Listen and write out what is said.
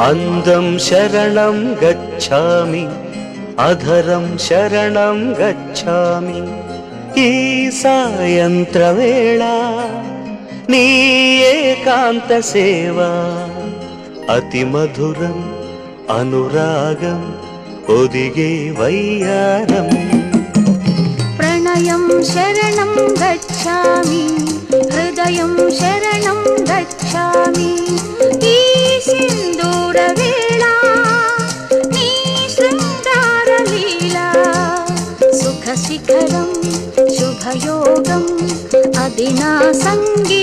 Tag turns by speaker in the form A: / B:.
A: అందం శరణం గచ్ఛామి, అధరం శరణం గచ్ఛామి. ఈ సాయంత్రవేళ నీ ఏకాంత సేవా అతి మధురం అనురాగం ఒదిగే వయ్యారం.
B: ప్రణయం శరణం గచ్ఛామి, హృదయం శరణం గచ్ఛామి. ఈ సింధూర వేళ నీ శృంగార లీలా సుఖ శిఖరం శుభయోగం అది నా సంగీ